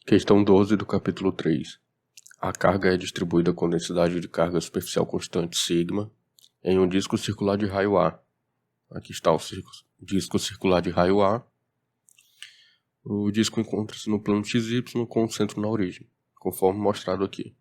Questão 12 do capítulo 3. A carga é distribuída com densidade de carga superficial constante sigma em um disco circular de raio A. Aqui está o disco circular de raio A. O disco encontra-se no plano XY com o centro na origem, conforme mostrado aqui.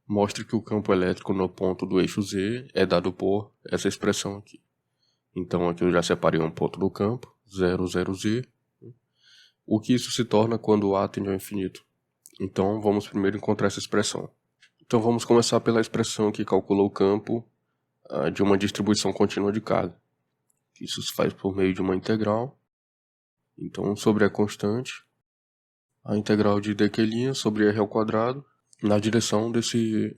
Mostre que o campo elétrico no ponto do eixo Z é dado por essa expressão aqui. Então aqui eu já separei um ponto do campo, 0, 0, Z. O que isso se torna quando A tende ao infinito? Então vamos primeiro encontrar essa expressão. Então vamos começar pela expressão que calcula o campo de uma distribuição contínua de carga. Isso se faz por meio de uma integral. Então sobre a constante, a integral de dq' sobre r ao quadrado na direção desse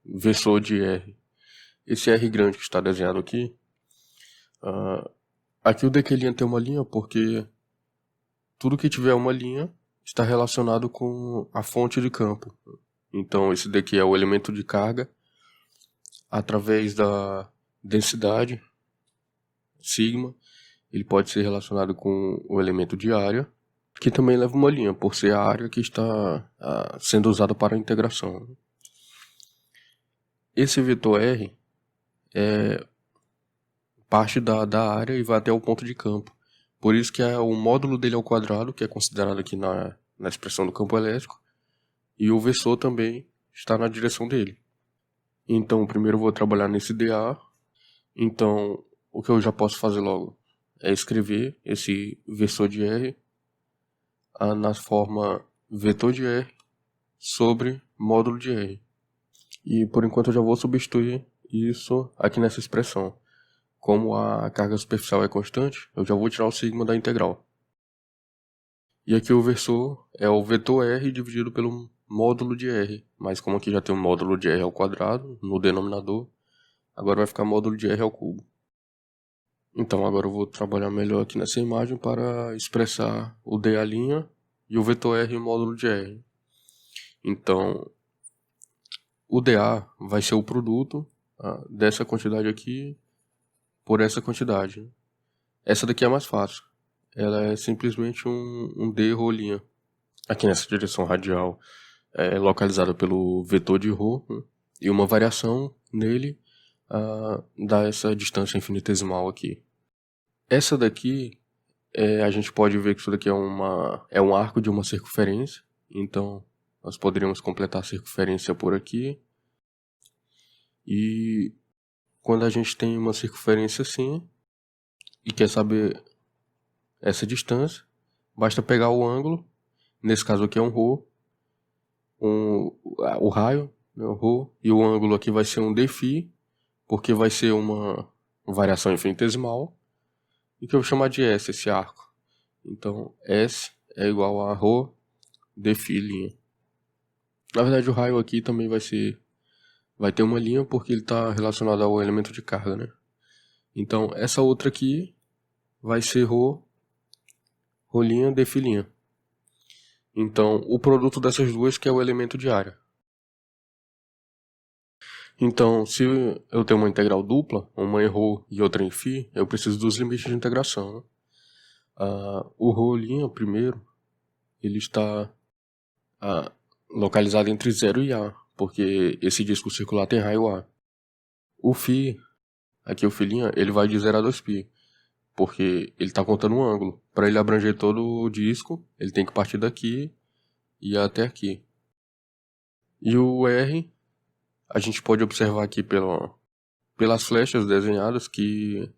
vetor de r. Esse r grande que está desenhado aqui, aqui o dq' tem uma linha porque tudo que tiver uma linha está relacionado com a fonte de campo. Então esse daqui é o elemento de carga através da densidade sigma. Ele pode ser relacionado com o elemento de área, que também leva uma linha, por ser a área que está sendo usada para a integração. Esse vetor R é parte da área e vai até o ponto de campo. Por isso que o módulo dele ao quadrado, que é considerado aqui na expressão do campo elétrico, e o vetor também está na direção dele. Então, primeiro eu vou trabalhar nesse dA. Então, o que eu já posso fazer logo é escrever esse vetor de R na forma vetor de R sobre módulo de R. E por enquanto eu já vou substituir isso aqui nessa expressão. Como a carga superficial é constante, eu já vou tirar o sigma da integral. E aqui o vetor é o vetor R dividido pelo módulo de R. Mas como aqui já tem um módulo de R ao quadrado no denominador, agora vai ficar módulo de R ao cubo. Então agora eu vou trabalhar melhor aqui nessa imagem para expressar o dA' e o vetor R e o módulo de R. Então o dA vai ser o produto dessa quantidade aqui por essa quantidade. Essa daqui é mais fácil. Ela é simplesmente um d ρ'. Aqui nessa direção radial é localizada pelo vetor de ρ, e uma variação nele dá essa distância infinitesimal aqui. Essa daqui, a gente pode ver que isso daqui é um arco de uma circunferência. Então nós poderíamos completar a circunferência por aqui. E quando a gente tem uma circunferência assim e quer saber essa distância, basta pegar o ângulo. Nesse caso aqui é um ρ, o raio, né, o ρ, e o ângulo aqui vai ser um dφ, porque vai ser uma variação infinitesimal, e que eu vou chamar de S, esse arco. Então S é igual a ρ dφ'. Na verdade o raio aqui também vai ter uma linha porque ele está relacionado ao elemento de carga, né? Então essa outra aqui vai ser ρ dφ'. Então o produto dessas duas que é o elemento de área. Então se eu tenho uma integral dupla, uma em ρ e outra em φ, eu preciso dos limites de integração, né? O ρ' primeiro, ele está localizado entre 0 e A, porque esse disco circular tem raio A. O φ, aqui o φ', ele vai de 0 a 2π, porque ele está contando um ângulo. Para ele abranger todo o disco, ele tem que partir daqui e ir até aqui. E o R, a gente pode observar aqui pelas flechas desenhadas que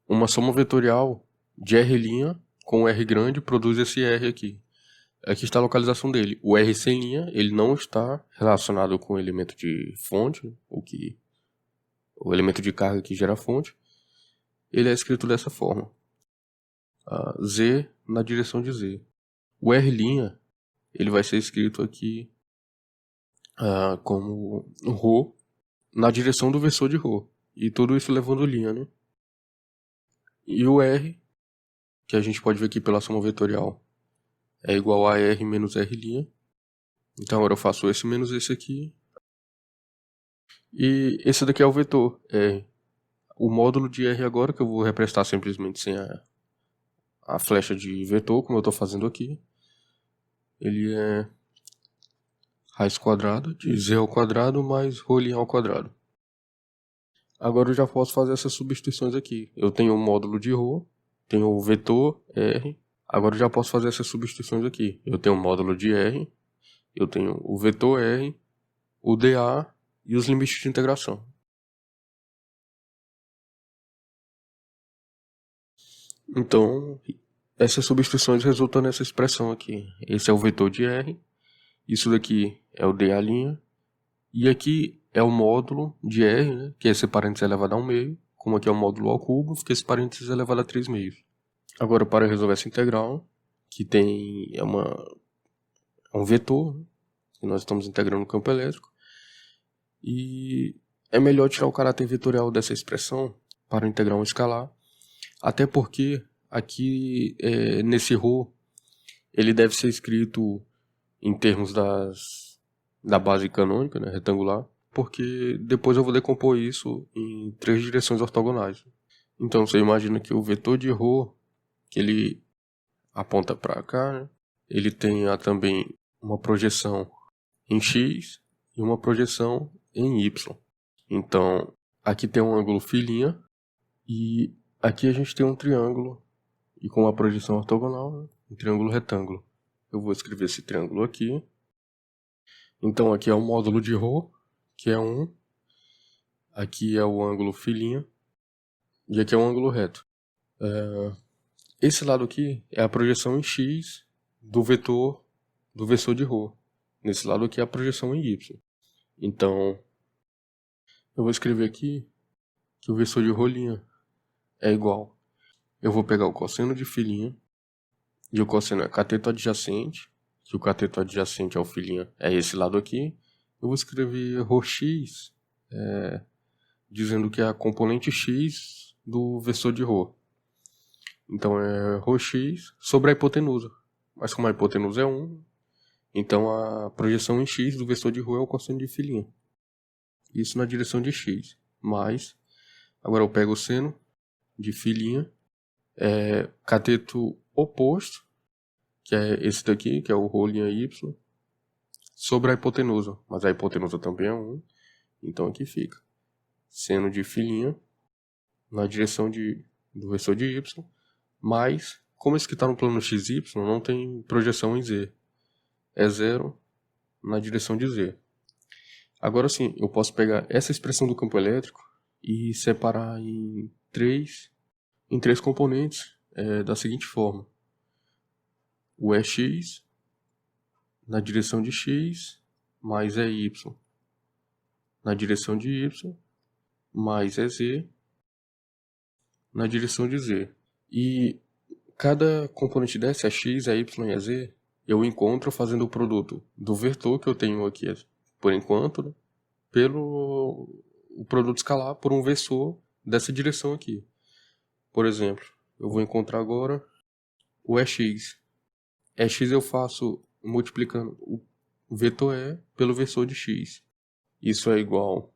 uma soma vetorial de R' com R grande produz esse R aqui. Aqui está a localização dele. O R sem linha, ele não está relacionado com o elemento de fonte, o elemento de carga que gera a fonte. Ele é escrito dessa forma. Z na direção de Z. O R', ele vai ser escrito aqui como ρ na direção do vetor de ρ. E tudo isso levando linha, né? E o R, que a gente pode ver aqui pela soma vetorial, é igual a R menos R'. Então agora eu faço esse menos esse aqui. E esse daqui é o vetor R. O módulo de R agora, que eu vou representar simplesmente sem a flecha de vetor, como eu estou fazendo aqui. ele é raiz quadrada de z ao quadrado mais ρ' ao quadrado. Agora eu já posso fazer essas substituições aqui. Eu tenho o módulo de ρ, tenho o vetor r. Agora eu já posso fazer essas substituições aqui. Eu tenho o módulo de r, eu tenho o vetor r, o dA e os limites de integração. Então, essas substituições resultam nessa expressão aqui. Esse é o vetor de r, isso daqui é o dA', e aqui é o módulo de r, né, que é esse parênteses elevado a 1/2, como aqui é o módulo ao cubo, fica esse parênteses elevado a 3/2. Agora, para resolver essa integral, que é um vetor, né, que nós estamos integrando no campo elétrico, e é melhor tirar o caráter vetorial dessa expressão para integrar um escalar, até porque aqui nesse ρ ele deve ser escrito em termos da base canônica, né, retangular, porque depois eu vou decompor isso em 3 direções ortogonais. Então você imagina que o vetor de ρ, que ele aponta para cá, né, ele tenha também uma projeção em x e uma projeção em y. Então aqui tem um ângulo φ e aqui a gente tem um triângulo e com uma projeção ortogonal, né, um triângulo retângulo. Eu vou escrever esse triângulo aqui. Então aqui é o módulo de ρ, que é 1. Aqui é o ângulo φ e aqui é um ângulo reto. Esse lado aqui é a projeção em x do vetor de ρ. Nesse lado aqui é a projeção em y. Então eu vou escrever aqui que o vetor de ρ' é igual. Eu vou pegar o cosseno de φ' e o cosseno é cateto adjacente, que o cateto adjacente ao φ' é esse lado aqui. Eu vou escrever ρx dizendo que é a componente x do vetor de ρ. Então é ρx sobre a hipotenusa. Mas como a hipotenusa é 1, então a projeção em x do vetor de ρ é o cosseno de φ'. Isso na direção de x. Mas, agora eu pego o seno de φ', cateto oposto, que é esse daqui, que é o ρ'y, sobre a hipotenusa. Mas a hipotenusa também é 1, então aqui fica seno de φ' na direção do vetor de y, mas, como esse que está no plano xy, não tem projeção em z. É 0 na direção de z. Agora sim, eu posso pegar essa expressão do campo elétrico e separar em três componentes da seguinte forma. O Ex na direção de x mais EY na direção de y mais EZ na direção de z. E cada componente dessa, x, y e z, eu encontro fazendo o produto do vetor que eu tenho aqui por enquanto, né, pelo o produto escalar por um vetor dessa direção aqui. Por exemplo, eu vou encontrar agora o Ex. Ex eu faço multiplicando o vetor E pelo vetor de x. Isso é igual...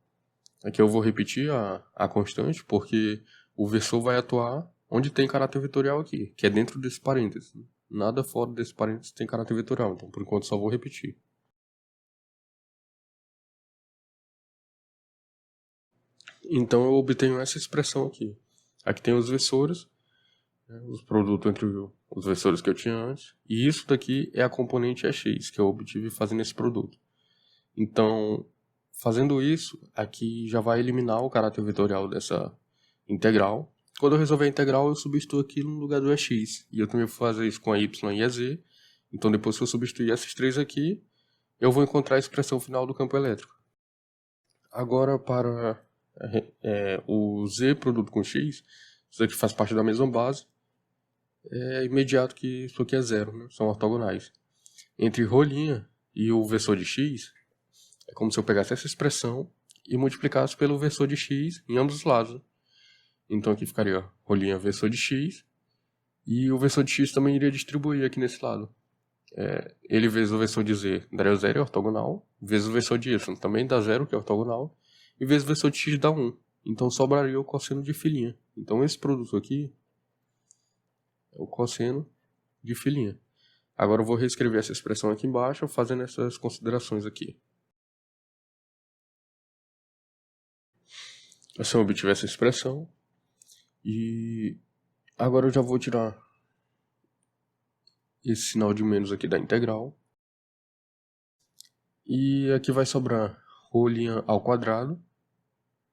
Aqui eu vou repetir a constante, porque o vetor vai atuar onde tem caráter vetorial aqui, que é dentro desse parênteses. Nada fora desse parênteses tem caráter vetorial, então por enquanto só vou repetir. Então eu obtenho essa expressão aqui. Aqui tem os vetores, né, os produtos entre os vetores que eu tinha antes, e isso daqui é a componente Ex que eu obtive fazendo esse produto. Então, fazendo isso, aqui já vai eliminar o caráter vetorial dessa integral. Quando eu resolver a integral, eu substituo aquilo no lugar do Ex. E eu também vou fazer isso com a y e a z. Então, depois que eu substituir esses três aqui, eu vou encontrar a expressão final do campo elétrico. Agora, para o z produto com x, isso aqui faz parte da mesma base. É imediato que isso aqui é zero, né? São ortogonais. Entre ρ' e o vetor de x, é como se eu pegasse essa expressão e multiplicasse pelo vetor de x em ambos os lados. Então aqui ficaria ρ' vetor de x, e o vetor de x também iria distribuir aqui nesse lado. Ele vezes o vetor de z daria 0, é ortogonal, vezes o vetor de y também dá 0, que é ortogonal, e vezes o vetor de x dá 1. Então sobraria o cosseno de φ'. Então esse produto aqui é o cosseno de φ'. Agora eu vou reescrever essa expressão aqui embaixo, fazendo essas considerações aqui. Assim eu obtive essa expressão. E agora eu já vou tirar esse sinal de menos aqui da integral. E aqui vai sobrar rolinha ao quadrado,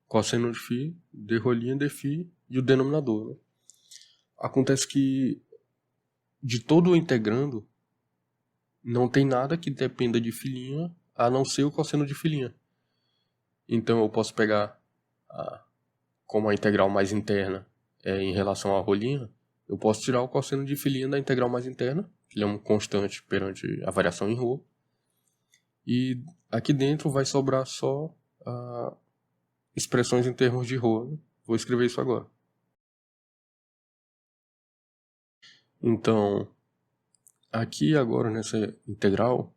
cosseno de φ, d rolinha dφ e o denominador. Né? Acontece que de todo o integrando, não tem nada que dependa de φ, a não ser o cosseno de φ. Então eu posso pegar, como a integral mais interna é em relação à rolinha, eu posso tirar o cosseno de φ da integral mais interna, que ele é um constante perante a variação em ρ. E aqui dentro vai sobrar só expressões em termos de ρ. Né? Vou escrever isso agora. Então, aqui agora nessa integral,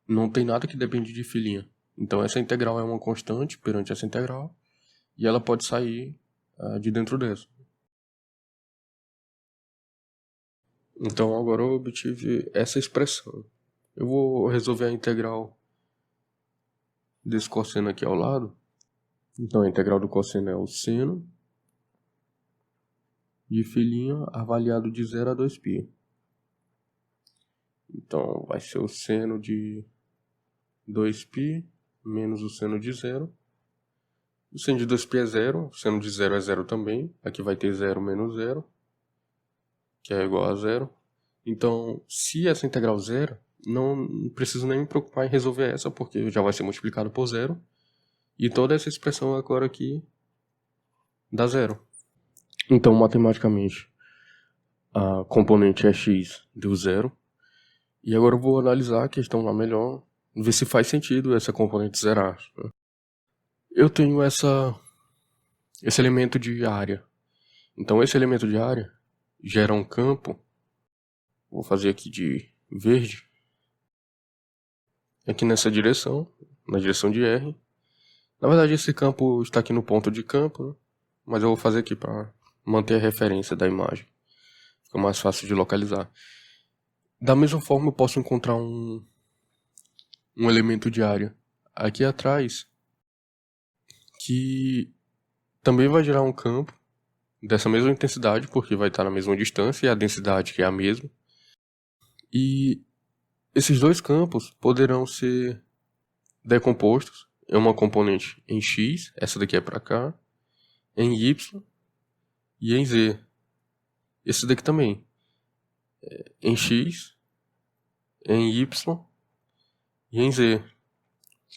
não tem nada que depende de φ. Então essa integral é uma constante perante essa integral, e ela pode sair de dentro dessa. Então agora eu obtive essa expressão. Eu vou resolver a integral desse cosseno aqui ao lado. Então a integral do cosseno é o seno de φ avaliado de 0 a 2π. Então vai ser o seno de 2π menos o seno de 0. O seno de 2π é 0, o seno de 0 é 0 também. Aqui vai ter 0 menos 0, que é igual a 0. Então, se essa integral zero, não preciso nem me preocupar em resolver essa, porque já vai ser multiplicado por 0. E toda essa expressão agora aqui dá 0. Então, matematicamente, a componente é x deu 0. E agora eu vou analisar a questão lá melhor, ver se faz sentido essa componente zerar. Eu tenho esse elemento de área. Então, esse elemento de área gera um campo. Vou fazer aqui de verde. Aqui nessa direção, na direção de R. Na verdade, esse campo está aqui no ponto de campo, né? Mas eu vou fazer aqui para manter a referência da imagem. Fica mais fácil de localizar. Da mesma forma, eu posso encontrar um elemento de área aqui atrás, que também vai gerar um campo dessa mesma intensidade, porque vai estar na mesma distância, e a densidade que é a mesma. E esses dois campos poderão ser decompostos em uma componente em x, essa daqui é para cá, em y e em z. Esse daqui também, em x, em y e em z.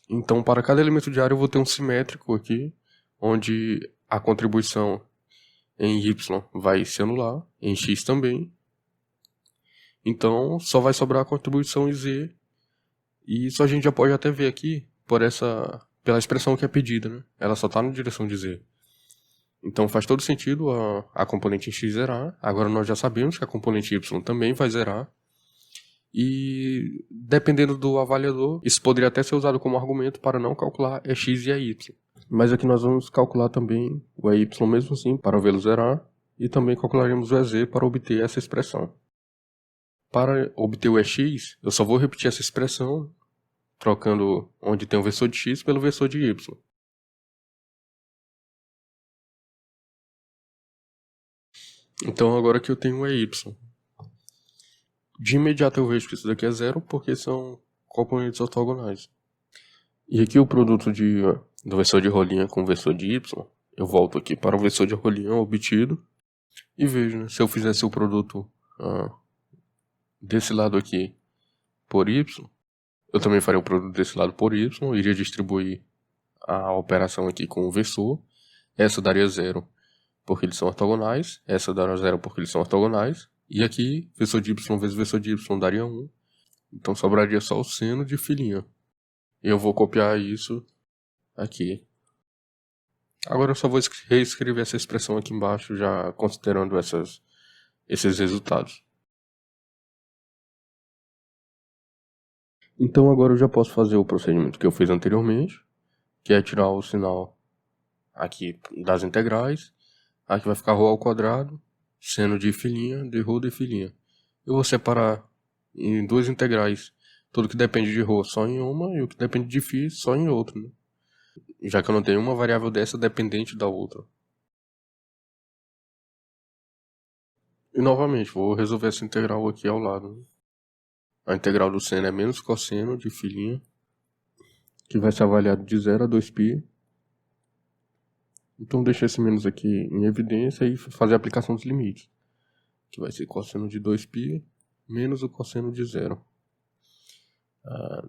Então, para cada elemento de área eu vou ter um simétrico aqui, onde a contribuição em y vai se anular, em x também. Então, só vai sobrar a contribuição em z. E isso a gente já pode até ver aqui pela expressão que é pedida, né? Ela só está na direção de z. Então faz todo sentido a componente em x zerar. Agora nós já sabemos que a componente y também vai zerar. E dependendo do avaliador, isso poderia até ser usado como argumento para não calcular x e y. Mas aqui nós vamos calcular também o y mesmo assim para vê-lo zerar. E também calcularemos o ez para obter essa expressão. Para obter o ex, eu só vou repetir essa expressão, trocando onde tem o versor de x pelo versor de y. Então agora que eu tenho o y. De imediato eu vejo que isso daqui é 0, porque são componentes ortogonais. E aqui o produto do versor de rolinha com o versor de y, eu volto aqui para o versor de rolinha obtido, e vejo, né, se eu fizesse o produto desse lado aqui por y, eu também faria o produto desse lado por y, iria distribuir a operação aqui com o versor. Essa daria 0 porque eles são ortogonais, essa daria 0 porque eles são ortogonais, e aqui versor de y vezes versor de y daria 1, então sobraria só o seno de φ. Eu vou copiar isso aqui. Agora eu só vou reescrever essa expressão aqui embaixo, já considerando esses resultados. Então agora eu já posso fazer o procedimento que eu fiz anteriormente, que é tirar o sinal aqui das integrais. Aqui vai ficar ρ ao quadrado, seno de φ, de ρ de φ. Eu vou separar em duas integrais. Tudo que depende de ρ só em uma e o que depende de φ só em outra, né? Já que eu não tenho uma variável dessa dependente da outra. E novamente, vou resolver essa integral aqui ao lado, né? A integral do seno é menos cosseno de φ', que vai ser avaliado de 0 a 2π. Então deixa esse menos aqui em evidência e fazer a aplicação dos limites, que vai ser cosseno de 2π menos o cosseno de 0.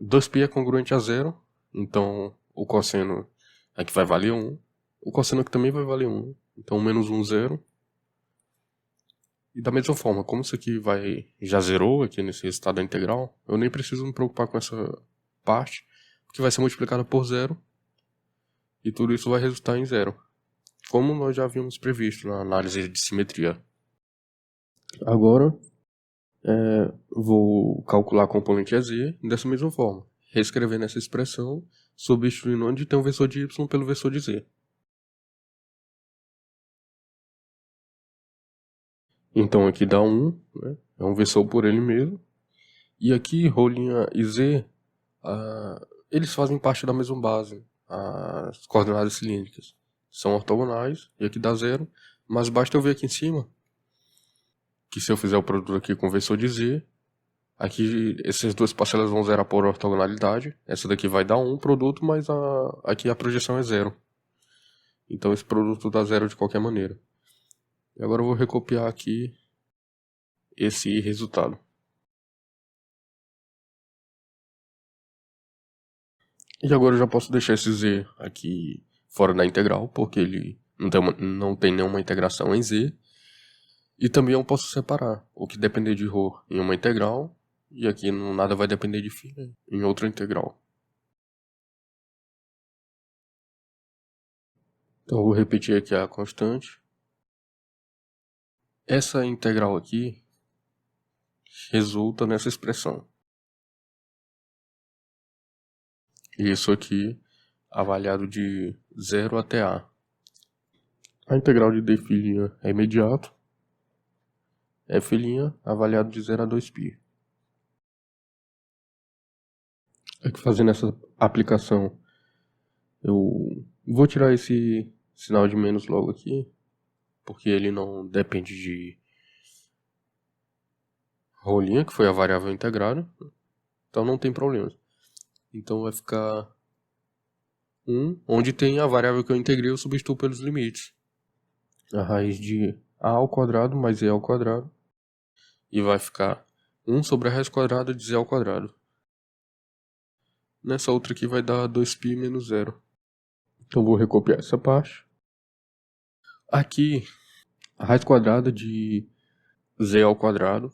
2π é congruente a 0, então o cosseno aqui vai valer 1. O cosseno aqui também vai valer 1, então menos 1, 0. E da mesma forma, como isso aqui já zerou aqui nesse resultado da integral, eu nem preciso me preocupar com essa parte, porque vai ser multiplicada por 0, e tudo isso vai resultar em 0, como nós já havíamos previsto na análise de simetria. Agora, vou calcular a componente EZ dessa mesma forma, reescrevendo essa expressão, substituindo onde tem um vetor de y pelo vetor de z. Então aqui dá 1, né? É um vetor por ele mesmo. E aqui, ρ' e z, eles fazem parte da mesma base, as coordenadas cilíndricas. São ortogonais, e aqui dá 0, mas basta eu ver aqui em cima, que se eu fizer o produto aqui com o vetor de z, aqui essas duas parcelas vão zerar por ortogonalidade. Essa daqui vai dar 1 produto, mas aqui a projeção é 0. Então esse produto dá 0 de qualquer maneira. E agora eu vou recopiar aqui esse resultado. E agora eu já posso deixar esse z aqui fora da integral, porque ele não tem nenhuma integração em z. E também eu posso separar o que depender de ρ em uma integral, e aqui nada vai depender de φ em outra integral. Então eu vou repetir aqui a constante. Essa integral aqui resulta nessa expressão. E isso aqui avaliado de 0 até a. A integral de d' é imediato. F' avaliado de 0 a 2π. Aqui fazendo essa aplicação, eu vou tirar esse sinal de menos logo aqui, porque ele não depende de ρ', que foi a variável integrada, então não tem problema. Então vai ficar 1, onde tem a variável que eu integrei, eu substituo pelos limites. A raiz de a ao quadrado mais e ao quadrado, e vai ficar 1 sobre a raiz quadrada de z ao quadrado. Nessa outra aqui vai dar 2π menos 0. Então vou recopiar essa parte. Aqui, a raiz quadrada de z ao quadrado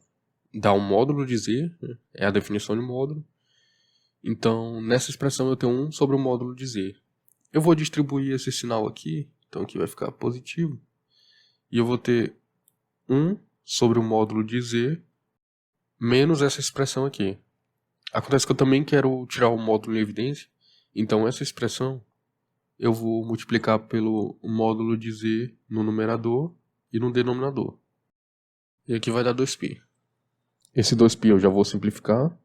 dá um módulo de z, né? É a definição de módulo. Então, nessa expressão eu tenho 1 sobre o módulo de z. Eu vou distribuir esse sinal aqui, então aqui vai ficar positivo. E eu vou ter 1 sobre o módulo de z menos essa expressão aqui. Acontece que eu também quero tirar o módulo em evidência, então essa expressão eu vou multiplicar pelo módulo de z no numerador e no denominador. E aqui vai dar 2π. Esse 2π eu já vou simplificar.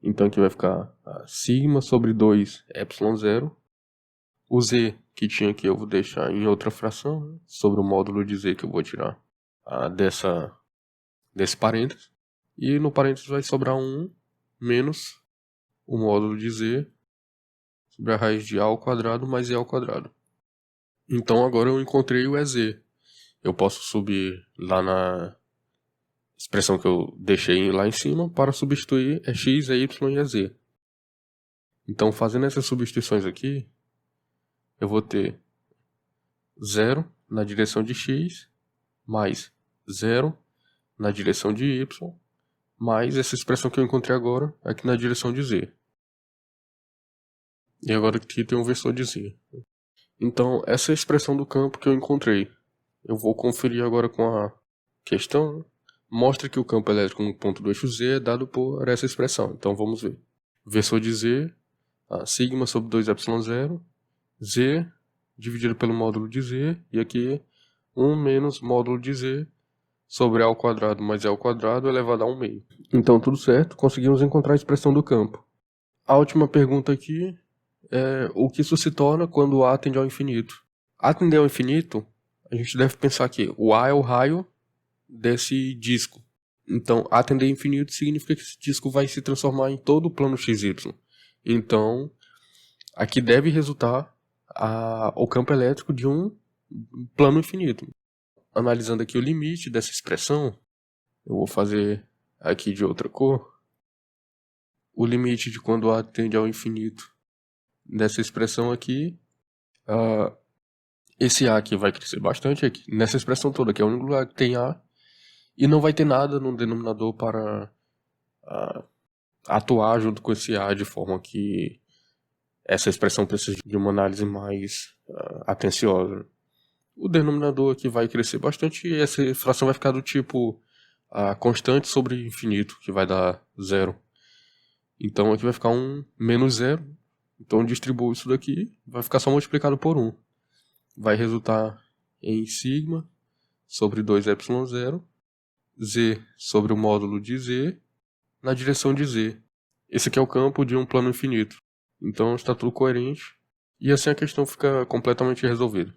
Então aqui vai ficar sigma sobre 2 ε0. O z que tinha aqui eu vou deixar em outra fração, né? Sobre o módulo de z que eu vou tirar desse parênteses. E no parênteses vai sobrar 1 menos o módulo de z sobre a raiz de a ao quadrado mais e ao quadrado. Então agora eu encontrei o EZ. Eu posso subir lá na expressão que eu deixei lá em cima para substituir x, y e z. Então fazendo essas substituições aqui, eu vou ter 0 na direção de x, mais 0 na direção de y, mais essa expressão que eu encontrei agora aqui na direção de z. E agora aqui tem um vetor de z. Então essa é a expressão do campo que eu encontrei. Eu vou conferir agora com a questão. Mostra que o campo elétrico no ponto do eixo z é dado por essa expressão. Então vamos ver. Vetor de z, sigma sobre 2ε0, z dividido pelo módulo de z, e aqui 1 menos módulo de z sobre A ao quadrado mais E ao quadrado elevado a 1 meio. Então tudo certo, conseguimos encontrar a expressão do campo. A última pergunta aqui é o que isso se torna quando A tende ao infinito. A tender ao infinito, a gente deve pensar que o A é o raio desse disco. Então, A tender ao infinito significa que esse disco vai se transformar em todo o plano XY. Então, aqui deve resultar o campo elétrico de um plano infinito. Analisando aqui o limite dessa expressão, eu vou fazer aqui de outra cor. O limite de quando A tende ao infinito dessa expressão aqui, esse A aqui vai crescer bastante aqui. Nessa expressão toda, que é o único lugar que tem A, e não vai ter nada no denominador para atuar junto com esse A de forma que essa expressão precisa de uma análise mais atenciosa. O denominador aqui vai crescer bastante e essa fração vai ficar do tipo constante sobre infinito, que vai dar 0. Então aqui vai ficar menos 0. Então distribuo isso daqui, vai ficar só multiplicado por 1. Vai resultar em sigma sobre 2ε0, z sobre o módulo de z, na direção de z. Esse aqui é o campo de um plano infinito. Então está tudo coerente. E assim a questão fica completamente resolvida.